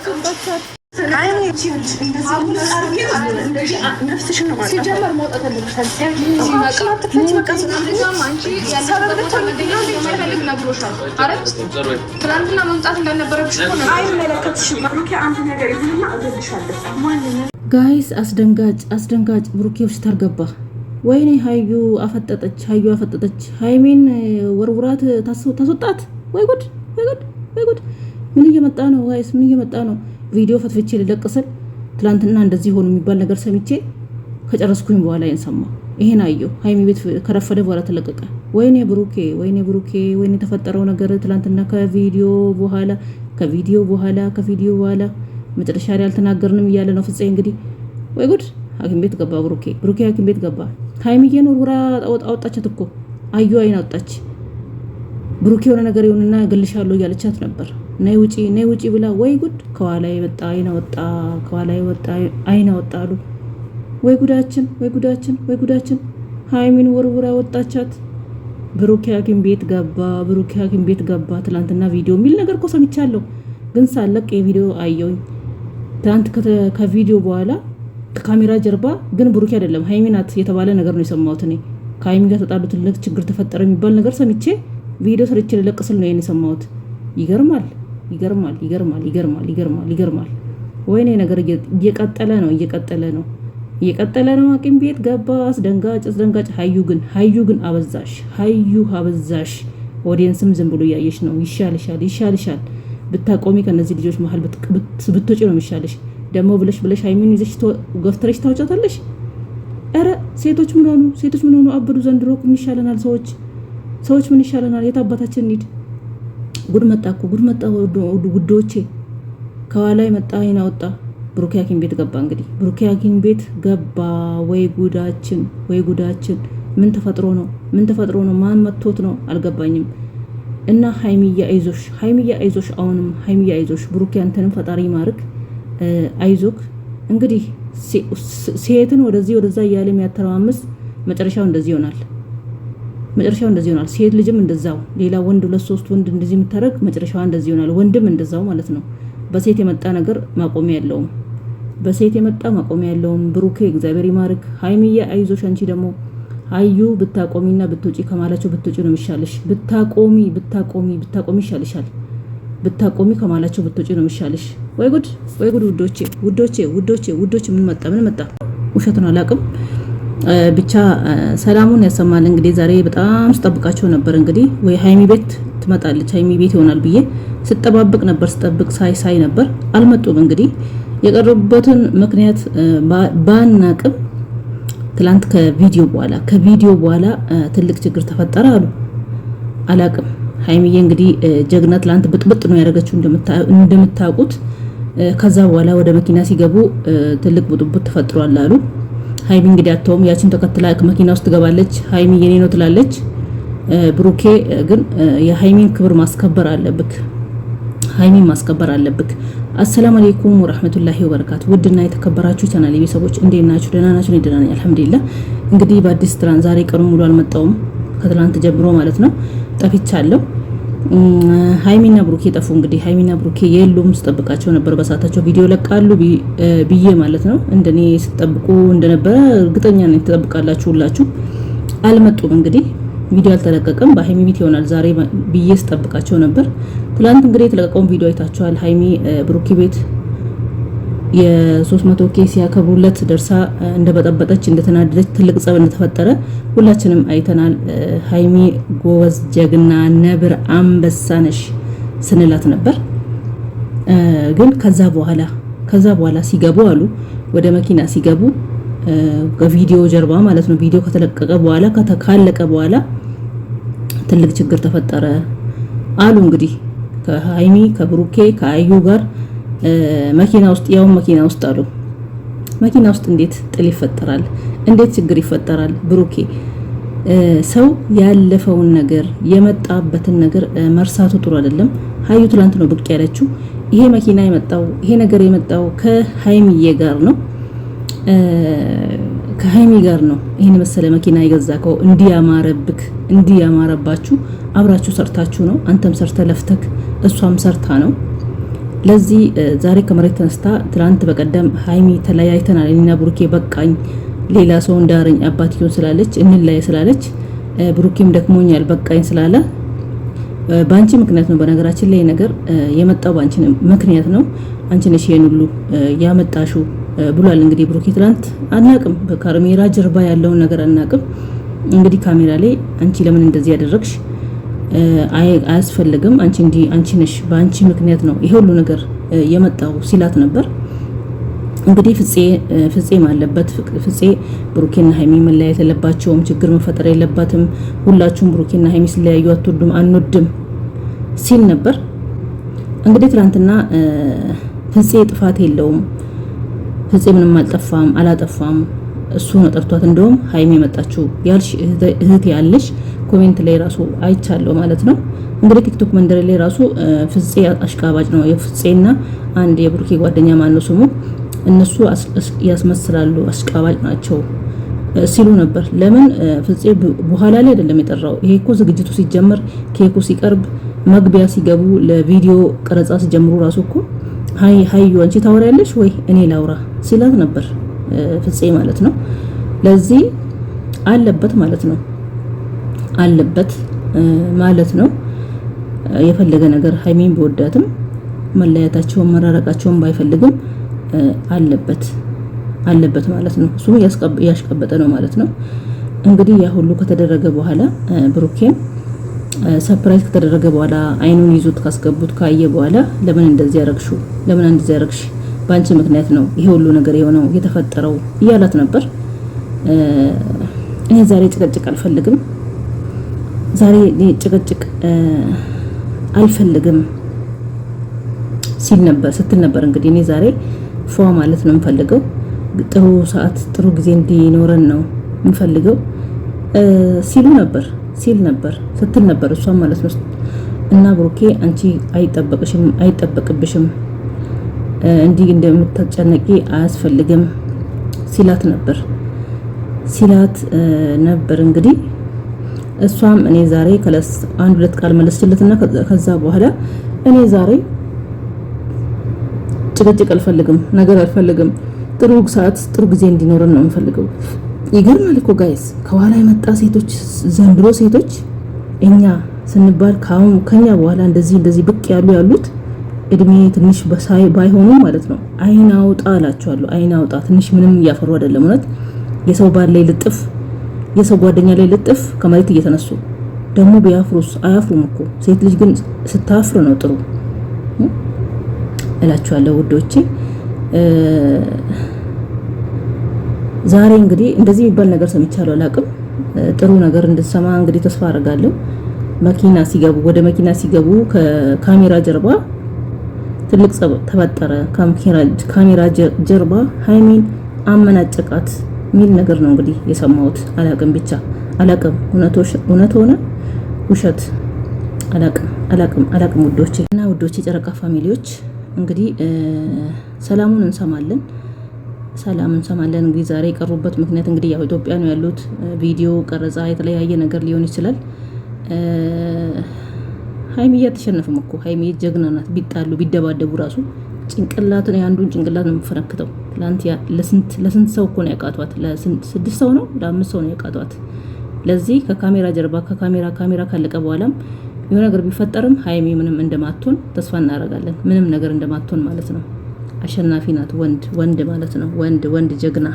አስወጣቻት። ጋይስ አስደንጋጭ ብሩኬ ሆስፒታል ገባ። ወይኔ ሀዩ አፈጠጠች። ሀይሜን ወርውራት ታስወጣት። ወይ ጉድ! ምን እየመጣ ነው ጋይስ? ምን እየመጣ ነው? ቪዲዮ ፈትፍቼ ልለቅስል ትላንትና እንደዚህ ሆኖ የሚባል ነገር ሰምቼ ከጨረስኩኝ በኋላ ሰማሁ። ይሄን አየሁ። ሀይሚ ቤት ከረፈደ በኋላ ተለቀቀ። ወይኔ ብሩኬ፣ ወይኔ የተፈጠረው ነገር ትላንትና ከቪዲዮ በኋላ መጨረሻ ላይ አልተናገርንም እያለ ነው ፍፄ። እንግዲህ ወይ ጉድ! ሐኪም ቤት ገባ ብሩኬ ሐኪም ቤት ገባ። ሀይሚዬን ወርውራ አወጣቻት እኮ አዩ አይን አወጣች። ብሩኬ የሆነ ነገር ይሁንና እገልሻለሁ እያለቻት ነበር። ነይ ውጪ ብላ ወይ ጉድ! ከኋላ የመጣ አይን አወጣ አሉ። ወይ ጉዳችን! ሀይሚን ወርውራ ወጣቻት። ብሩኬ ሐኪም ቤት ገባ። ትላንትና ቪዲዮ የሚል ነገር እኮ ሰምቻለሁ፣ ግን ሳለቅ የቪዲዮ አየውኝ። ትላንት ከቪዲዮ በኋላ ከካሜራ ጀርባ ግን ብሩኬ አይደለም ሀይሚ ናት የተባለ ነገር ነው የሰማሁት እኔ። ከሀይሚ ጋር ተጣሉ፣ ትልቅ ችግር ተፈጠረ የሚባል ነገር ሰምቼ ቪዲዮ ሰርቼ ልለቅስል ነው የሰማሁት። ይገርማል። ወይኔ ነገር እየቀጠለ ነው። ሐኪም ቤት ገባ። አስደንጋጭ። ሀዩ ግን አበዛሽ። ኦዲየንስም ዝም ብሎ እያየሽ ነው። ይሻልሻል ብታቆሚ ከነዚህ ልጆች መሀል ብትወጪ ነው የሚሻልሽ። ደግሞ ብለሽ ሀይሚን ይዘሽ ገፍትረሽ ታውጫታለሽ። ኧረ ሴቶች ምን ሆኑ? አበዱ ዘንድሮ። ምን ይሻለናል? ሰዎች ምን ይሻለናል? የት አባታችን እንሂድ? ጉድ መጣ ውዶቼ። ከኋላ መጣ አይን አወጣ። ብሩኬ ሐኪም ቤት ገባ። እንግዲህ ብሩኬ ሐኪም ቤት ገባ። ወይ ጉዳችን! ምን ተፈጥሮ ነው? ማን መቶት ነው? አልገባኝም። እና ሀይሚያ አይዞሽ፣ አሁንም ሀይሚያ አይዞሽ። ብሩኬ አንተንም ፈጣሪ ማርክ፣ አይዞክ። እንግዲህ ሴትን ወደዛ እያለ የሚያተራምስ መጨረሻው እንደዚህ ይሆናል። ሴት ልጅም እንደዛው፣ ሌላ ወንድ 2-3 ወንድ እንደዚህ የምታረግ መጨረሻዋ እንደዚህ ይሆናል። ወንድም እንደዛው ማለት ነው። በሴት የመጣ ነገር ማቆሚያ የለውም። ብሩኬ እግዚአብሔር ይማርክ። ሀይሚያ አይዞሽ። አንቺ ደግሞ ሀዩ ብታቆሚና ብትውጪ ከማላቸው ብትውጪ ነው የሚሻልሽ። ብታቆሚ ይሻልሻል። ብታቆሚ ከማላቸው ብትውጪ ነው የሚሻልሽ። ወይ ጉድ! ውዶቼ ምን መጣ? ውሸቱን አላውቅም። ብቻ ሰላሙን ያሰማል። እንግዲህ ዛሬ በጣም ስጠብቃቸው ነበር። እንግዲህ ወይ ሀይሚ ቤት ትመጣለች፣ ሀይሚ ቤት ይሆናል ብዬ ስጠብቅ ሳይ ነበር። አልመጡም። እንግዲህ የቀረቡበትን ምክንያት ባናቅም ትላንት ከቪዲዮ በኋላ ትልቅ ችግር ተፈጠረ አሉ። አላቅም። ሀይሚዬ እንግዲህ ጀግና ትላንት ብጥብጥ ነው ያደረገችው እንደምታውቁት። ከዛ በኋላ ወደ መኪና ሲገቡ ትልቅ ብጥብጥ ተፈጥሯል አሉ። ሀይሚ እንግዲህ አተውም ያችን ተከትላ መኪና ውስጥ ትገባለች። ሀይሚ የኔ ነው ትላለች። ብሩኬ ግን የሀይሚን ክብር ማስከበር አለብክ። አሰላሙ አለይኩም ወራህመቱላሂ ወበረካቱ። ውድና የተከበራችሁ ቻናል ቤተሰቦች እንዴት ናችሁ? ደህና ናችሁ? እኔ ደህና ነኝ አልሐምዱሊላህ። እንግዲህ በአዲስ ትራን ዛሬ ቀኑ ሙሉ አልመጣውም፣ ከትላንት ጀምሮ ማለት ነው ጠፍቻለሁ። ሀይሚና ብሩኬ ጠፉ። እንግዲህ ሀይሚና ብሩኬ የሉም። ስጠብቃቸው ነበር፣ በሳታቸው ቪዲዮ ለቃሉ ብዬ ማለት ነው። እንደኔ ስጠብቁ እንደነበረ እርግጠኛ ነኝ። ትጠብቃላችሁ ሁላችሁ። አልመጡም። እንግዲህ ቪዲዮ አልተለቀቀም። በሀይሚ ቤት ይሆናል ዛሬ ብዬ ስጠብቃቸው ነበር። ትላንት እንግዲህ የተለቀቀውን ቪዲዮ አይታችኋል። ሀይሚ ብሩኬ ቤት የ300 ኬ ሲያከብሩለት ደርሳ እንደበጠበጠች፣ እንደተናደደች፣ ትልቅ ጸብ እንደተፈጠረ ሁላችንም አይተናል። ሀይሚ ጎበዝ፣ ጀግና፣ ነብር፣ አንበሳ ነሽ ስንላት ነበር። ግን ከዛ በኋላ ሲገቡ አሉ ወደ መኪና ሲገቡ ከቪዲዮ ጀርባ ማለት ነው። ቪዲዮ ከተለቀቀ በኋላ ካለቀ በኋላ ትልቅ ችግር ተፈጠረ አሉ። እንግዲህ ከሀይሚ ከብሩኬ ከአዩ ጋር መኪና ውስጥ አሉ። መኪና ውስጥ እንዴት ጥል ይፈጠራል? እንዴት ችግር ይፈጠራል? ብሩኬ ሰው ያለፈውን ነገር የመጣበትን ነገር መርሳቱ ጥሩ አይደለም። ሀዩ ትላንት ነው ብቅ ያለችው። ይሄ መኪና ይሄ ነገር የመጣው ከሀይሚዬ ጋር ነው። ከሀይሚ ጋር ነው ይሄን መሰለ መኪና የገዛከው። እንዲያማረባችሁ አብራችሁ ሰርታችሁ ነው። አንተም ሰርተ ለፍተክ እሷም ሰርታ ነው። ለዚህ ዛሬ ከመሬት ተነስታ ትናንት በቀደም ሀይሚ ተለያይተናል እኔና ብሩኬ በቃኝ ሌላ ሰው እንዳረኝ አባትየውን ስላለች እንላይ ስላለች ብሩኬም ደክሞኛል በቃኝ ስላለ ባንቺ ምክንያት ነው። በነገራችን ላይ ነገር የመጣው ባንቺ ምክንያት ነው። አንቺ ነሽ ይሄን ሁሉ ያመጣሽው ብሏል። እንግዲህ ብሩኬ ትናንት አናቅም፣ በካሜራ ጀርባ ያለውን ነገር አናቅም። እንግዲህ ካሜራ ላይ አንቺ ለምን እንደዚህ ያደረግሽ አያስፈልግም፣ አንቺ ነሽ በአንቺ ምክንያት ነው ይሄ ሁሉ ነገር የመጣው ሲላት ነበር። እንግዲህ ፍፄም አለበት። ፍፄ ብሩኬና ሀይሚ መለያየት የለባቸውም፣ ችግር መፈጠር የለባትም፣ ሁላችሁም ብሩኬና ሀይሚ ሲለያዩ አትወዱም አንወድም ሲል ነበር። እንግዲህ ትናንትና ፍፄ ጥፋት የለውም፣ ፍፄ ምንም አልጠፋም አላጠፋም፣ እሱ ነው ጠርቷት። እንደውም ሀይሚ የመጣችው ያልሽ እህት ያለሽ ኮሜንት ላይ ራሱ አይቻለሁ ማለት ነው። እንግዲህ ቲክቶክ መንደር ላይ ራሱ ፍፄ አሽቃባጭ ነው፣ የፍፄና አንድ የብሩኬ ጓደኛ ማነው ስሙ እነሱ ያስመስላሉ አሽቃባጭ ናቸው ሲሉ ነበር። ለምን ፍፄ በኋላ ላይ አይደለም የጠራው። ይሄ እኮ ዝግጅቱ ሲጀመር ኬኩ ሲቀርብ መግቢያ ሲገቡ ለቪዲዮ ቀረጻ ሲጀምሩ ራሱ እኮ ሀዩ አንቺ ታወሪያለሽ ወይ እኔ ላውራ ሲላት ነበር ፍፄ ማለት ነው። ለዚህ አለበት ማለት ነው። የፈለገ ነገር ሀይሚን ቢወዳትም መለያታቸውን መራረቃቸውን ባይፈልግም አለበት ማለት ነው። እሱም ያሽቀበጠ ነው ማለት ነው። እንግዲህ ያ ሁሉ ከተደረገ በኋላ ብሩኬም ሰርፕራይዝ ከተደረገ በኋላ አይኑን ይዞት ካስገቡት ካየ በኋላ ለምን እንደዚህ ያረግሽ በአንቺ ምክንያት ነው ይሄ ሁሉ ነገር የሆነው የተፈጠረው እያላት ነበር። እኔ ዛሬ ጭቅጭቅ አልፈልግም ስትል ነበር። እንግዲህ እኔ ዛሬ ፏ ማለት ነው የምፈልገው፣ ጥሩ ሰዓት ጥሩ ጊዜ እንዲኖረን ነው የምፈልገው ስትል ነበር እሷም ማለት ነው። እና ብሩኬ አንቺ አይጠበቅብሽም እንዲህ እንደምትጨነቂ አያስፈልግም ሲላት ነበር። እንግዲህ እሷም እኔ ዛሬ ከለስ አንድ ሁለት ቃል መለስችለትና ከዛ በኋላ እኔ ዛሬ ጭቅጭቅ አልፈልግም፣ ነገር አልፈልግም፣ ጥሩ ሰዓት ጥሩ ጊዜ እንዲኖረን ነው የምፈልገው። ይገርማል እኮ ጋይስ፣ ከኋላ የመጣ ሴቶች ዘንድሮ ሴቶች እኛ ስንባል ከኛ በኋላ እንደዚህ ብቅ ያሉት እድሜ ትንሽ ባይሆኑ ማለት ነው። አይን አውጣ እላቸዋለሁ። አይን አውጣ ትንሽ ምንም እያፈሩ አይደለም። እውነት የሰው ባል ላይ ልጥፍ፣ የሰው ጓደኛ ላይ ልጥፍ ከመሬት እየተነሱ ደግሞ ቢያፍሩስ አያፍሩም እኮ። ሴት ልጅ ግን ስታፍር ነው ጥሩ እላቸዋለሁ ውዶቼ። ዛሬ እንግዲህ እንደዚህ የሚባል ነገር ሰምቻለሁ አላውቅም። ጥሩ ነገር እንድትሰማ እንግዲህ ተስፋ አደርጋለሁ። ወደ መኪና ሲገቡ ከካሜራ ጀርባ ትልቅ ጸብ ተፈጠረ። ካሜራ ጀርባ ሀይሚን አመናጨቃት ሚል ነገር ነው እንግዲህ የሰማሁት። አላውቅም እውነት ሆነ ውሸት አላውቅም ውዶቼ እና ውዶቼ ጨረቃ ፋሚሊዎች እንግዲህ ሰላም እንሰማለን። እንግዲህ ዛሬ የቀሩበት ምክንያት እንግዲህ ያው ኢትዮጵያ ነው ያሉት። ቪዲዮ ቀረጻ የተለያየ ነገር ሊሆን ይችላል። ሀይሚ እያተሸነፈም እኮ ሀይሚ ጀግና ናት። ቢጣሉ ቢደባደቡ ራሱ ጭንቅላቱን የአንዱን ጭንቅላት ነው የምፈነክተው። ለስንት ሰው እኮ ነው ያቃቷት? ለ6 ሰው ነው ለ5 ሰው ነው ያቃቷት። ለዚህ ከካሜራ ጀርባ ካሜራ ካለቀ በኋላም የሆነ ነገር ቢፈጠርም ሀይሚ ምንም እንደማትሆን ተስፋ እናደርጋለን። ምንም ነገር እንደማትሆን ማለት ነው። አሸናፊ ናት። ወንድ ማለት ነው። ወንድ ጀግና